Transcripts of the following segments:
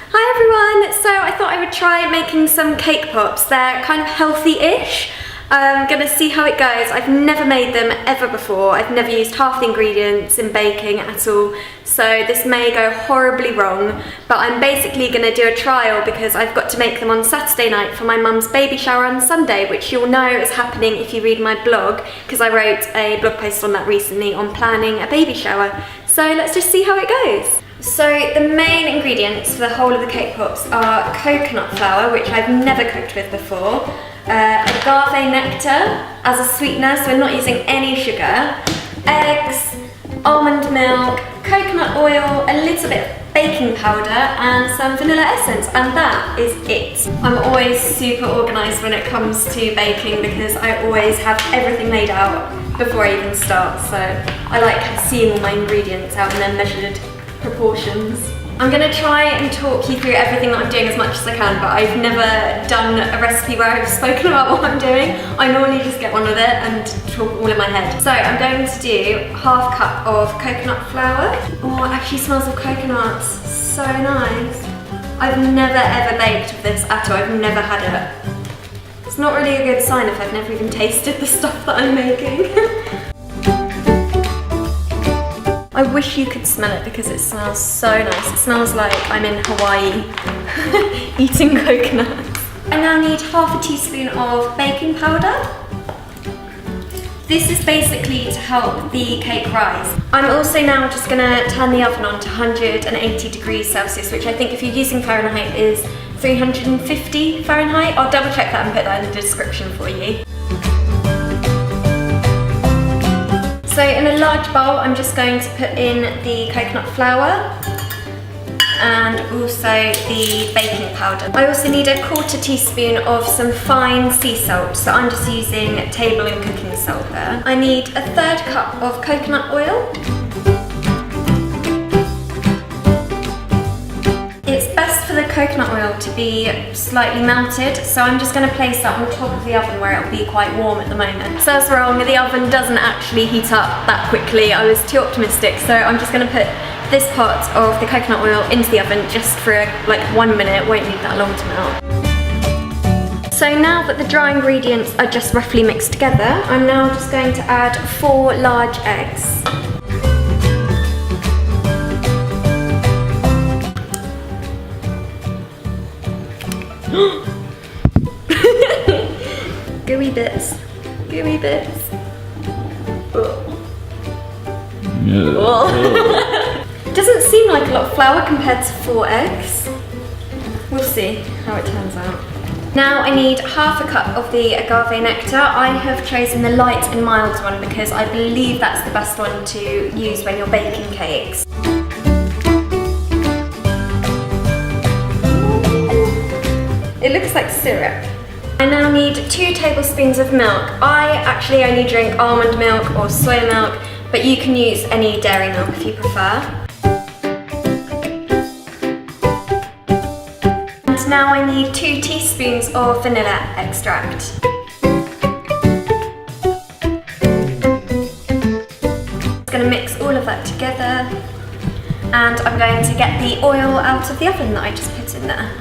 Hi everyone! So I thought I would try making some cake pops. They're kind of healthy-ish. I'm gonna see how it goes. I've never made them ever before. I've never used half the ingredients in baking at all. So this may go horribly wrong, but I'm basically gonna do a trial because I've got to make them on Saturday night for my mum's baby shower on Sunday, which you'll know is happening if you read my blog, because I wrote a blog post on that recently on planning a baby shower. So let's just see how it goes. So the main ingredients for the whole of the cake pops are coconut flour, which I've never cooked with before, agave nectar as a sweetener, so we're not using any sugar, eggs, almond milk, coconut oil, a little bit of baking powder and some vanilla essence, and that is it. I'm always super organised when it comes to baking because I always have everything laid out before I even start, so I like seeing all my ingredients out in their measured proportions. I'm going to try and talk you through everything that I'm doing as much as I can, but I've never done a recipe where I've spoken about what I'm doing. I normally just get on with it and talk all in my head. So I'm going to do ½ cup of coconut flour. Oh, it actually smells of coconuts. So nice. I've never ever baked with this at all. I've never had it. It's not really a good sign if I've never even tasted the stuff that I'm making. I wish you could smell it because it smells so nice. It smells like I'm in Hawaii eating coconuts. I now need ½ teaspoon of baking powder. This is basically to help the cake rise. I'm also now just gonna turn the oven on to 180 degrees Celsius, which I think if you're using Fahrenheit is 350 Fahrenheit. I'll double check that and put that in the description for you. So in a large bowl, I'm just going to put in the coconut flour and also the baking powder. I also need a ¼ teaspoon of some fine sea salt, so I'm just using table and cooking salt there. I need a ⅕ cup of coconut oil. It's best for the coconut oil to be slightly melted, so I'm just going to place that on top of the oven where it'll be quite warm at the moment. So I was wrong, the oven doesn't actually heat up that quickly. I was too optimistic, so I'm just going to put this pot of the coconut oil into the oven just for like 1 minute. It won't need that long to melt. So now that the dry ingredients are just roughly mixed together, I'm now just going to add 4 large eggs. Gooey bits. Gooey bits. Doesn't seem like a lot of flour compared to 4 eggs. We'll see how it turns out. Now I need ½ cup of the agave nectar. I have chosen the light and mild one because I believe that's the best one to use when you're baking cakes. It looks like syrup. I now need 2 tablespoons of milk. I actually only drink almond milk or soy milk, but you can use any dairy milk if you prefer. And now I need 2 teaspoons of vanilla extract. I'm going to mix all of that together, and I'm going to get the oil out of the oven that I just put in there.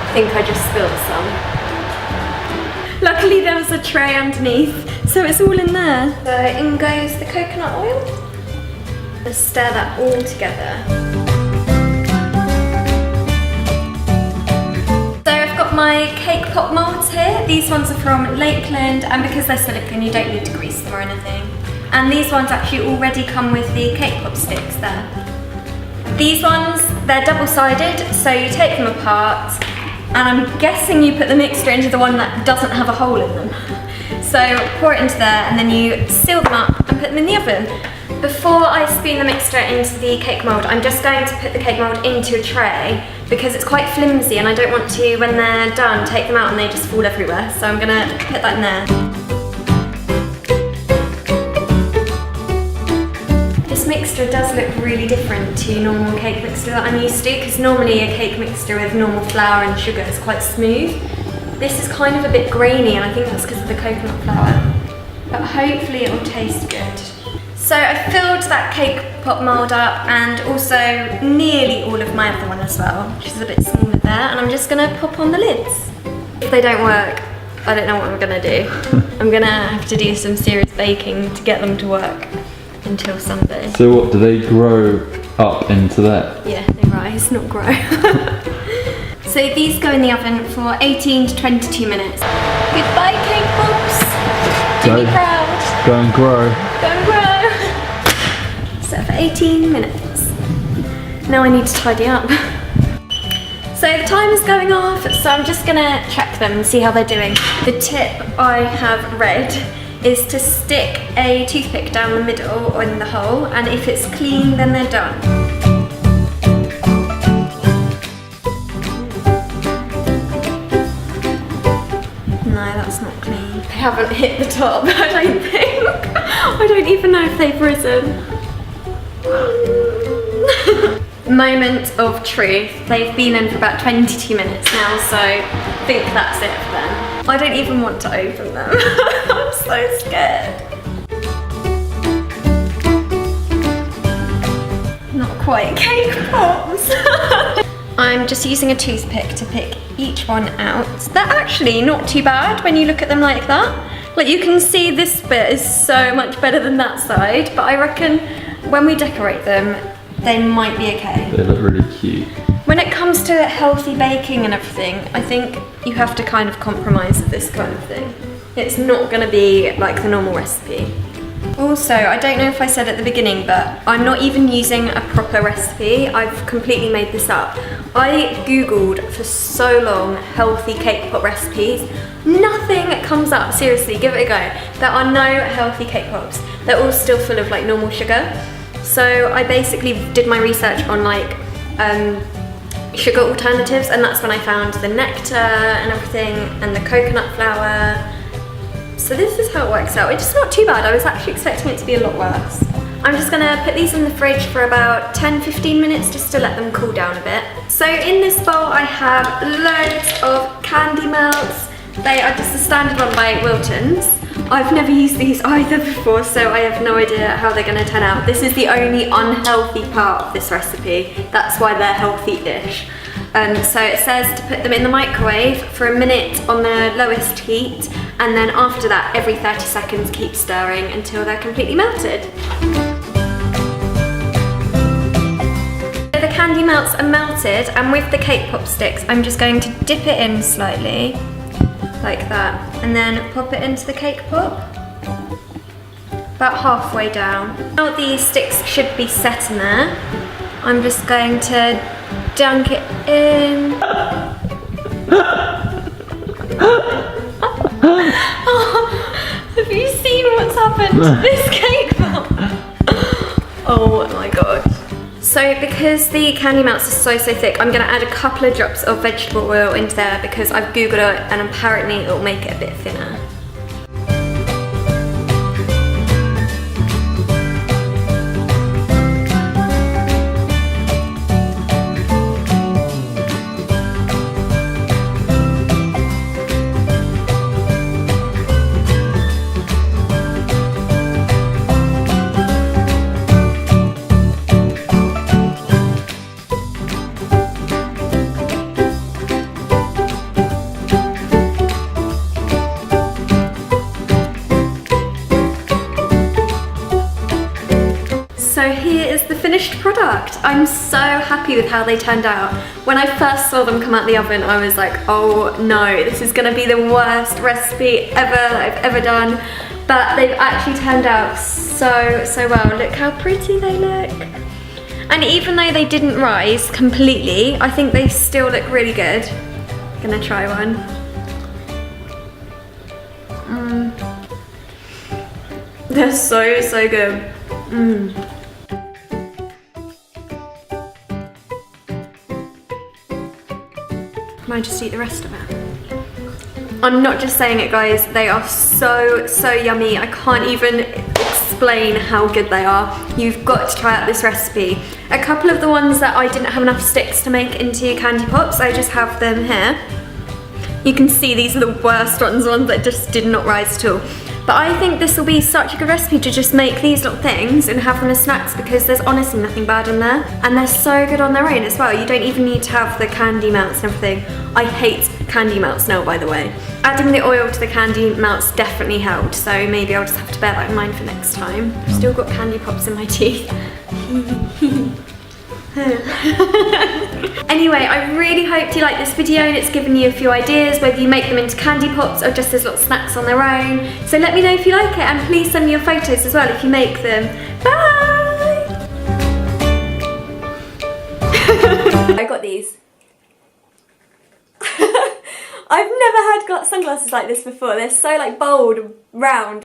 I think I just spilled some. Luckily there was a tray underneath, so it's all in there. So in goes the coconut oil. Let's stir that all together. So I've got my cake pop moulds here. These ones are from Lakeland, and because they're silicone you don't need to grease them or anything. And these ones actually already come with the cake pop sticks there. These ones, they're double-sided, so you take them apart, and I'm guessing you put the mixture into the one that doesn't have a hole in them. So pour it into there and then you seal them up and put them in the oven. Before I spoon the mixture into the cake mould, I'm just going to put the cake mould into a tray because it's quite flimsy and I don't want to, when they're done, take them out and they just fall everywhere. So I'm gonna put that in there. This mixture does look really different to normal cake mixture that I'm used to, because normally a cake mixture with normal flour and sugar is quite smooth. This is kind of a bit grainy, and I think that's because of the coconut flour. But hopefully it will taste good. So I filled that cake pop mould up and also nearly all of with my other one as well, which is a bit smaller there, and I'm just gonna pop on the lids. If they don't work, I don't know what I'm gonna do. I'm gonna have to do some serious baking to get them to work until Sunday. So what, do they grow up into that? Yeah, they rise, not grow. So these go in the oven for 18 to 22 minutes. Goodbye, cake pops. Do be proud. Go and grow. Go and grow. Set for 18 minutes. Now I need to tidy up. So the timer's going off, so I'm just gonna check them and see how they're doing. The tip I have read is to stick a toothpick down the middle or in the hole, and if it's clean, then they're done. No, that's not clean. They haven't hit the top, I don't think. I don't even know if they've risen. Moment of truth. They've been in for about 22 minutes now, so I think that's it for them. I don't even want to open them. I'm so scared. Not quite cake pops. I'm just using a toothpick to pick each one out. They're actually not too bad when you look at them like that. Like, you can see this bit is so much better than that side, but I reckon when we decorate them, they might be okay. They look really cute. When it comes to healthy baking and everything, I think you have to kind of compromise with this kind of thing. It's not gonna be like the normal recipe. Also, I don't know if I said at the beginning, but I'm not even using a proper recipe. I've completely made this up. I Googled for so long healthy cake pop recipes. Nothing comes up, seriously, give it a go. There are no healthy cake pops. They're all still full of like normal sugar. So I basically did my research on like sugar alternatives, and that's when I found the nectar and everything and the coconut flour. So this is how it works out. It's not too bad. I was actually expecting it to be a lot worse. I'm just gonna put these in the fridge for about 10-15 minutes just to let them cool down a bit. So in this bowl I have loads of candy melts. They are just the standard one by Wilton's. I've never used these either before, so I have no idea how they're gonna turn out. This is the only unhealthy part of this recipe. That's why they're healthy-ish. So it says to put them in the microwave for a minute on the lowest heat, and then after that, every 30 seconds, keep stirring until they're completely melted. So the candy melts are melted, and with the cake pop sticks, I'm just going to dip it in slightly, like that, and then pop it into the cake pop, about halfway down. Now these sticks should be set in there. I'm just going to dunk it in. Oh, have you seen what's happened to this cake pop? Oh my god. So because the candy melts are so thick, I'm gonna add a couple of drops of vegetable oil into there because I've googled it and apparently it'll make it a bit thinner. So here is the finished product. I'm so happy with how they turned out. When I first saw them come out the oven, I was like, oh no, this is gonna be the worst recipe ever that I've ever done. But they've actually turned out so well. Look how pretty they look. And even though they didn't rise completely, I think they still look really good. I'm gonna try one. They're so good. Might just eat the rest of it. I'm not just saying it, guys, they are so yummy. I can't even explain how good they are. You've got to try out this recipe. A couple of the ones that I didn't have enough sticks to make into candy pops, I just have them here. You can see these are the worst ones that just did not rise at all. But I think this will be such a good recipe to just make these little things and have them as snacks, because there's honestly nothing bad in there. And they're so good on their own as well. You don't even need to have the candy melts and everything. I hate candy melts now, by the way. Adding the oil to the candy melts definitely helped, so maybe I'll just have to bear that in mind for next time. Still got candy pops in my teeth. Anyway, I really hope you liked this video and it's given you a few ideas, whether you make them into candy pops or just as little snacks on their own. So let me know if you like it, and please send me your photos as well if you make them. Bye! I got these. I've never had sunglasses like this before. They're so like bold, round.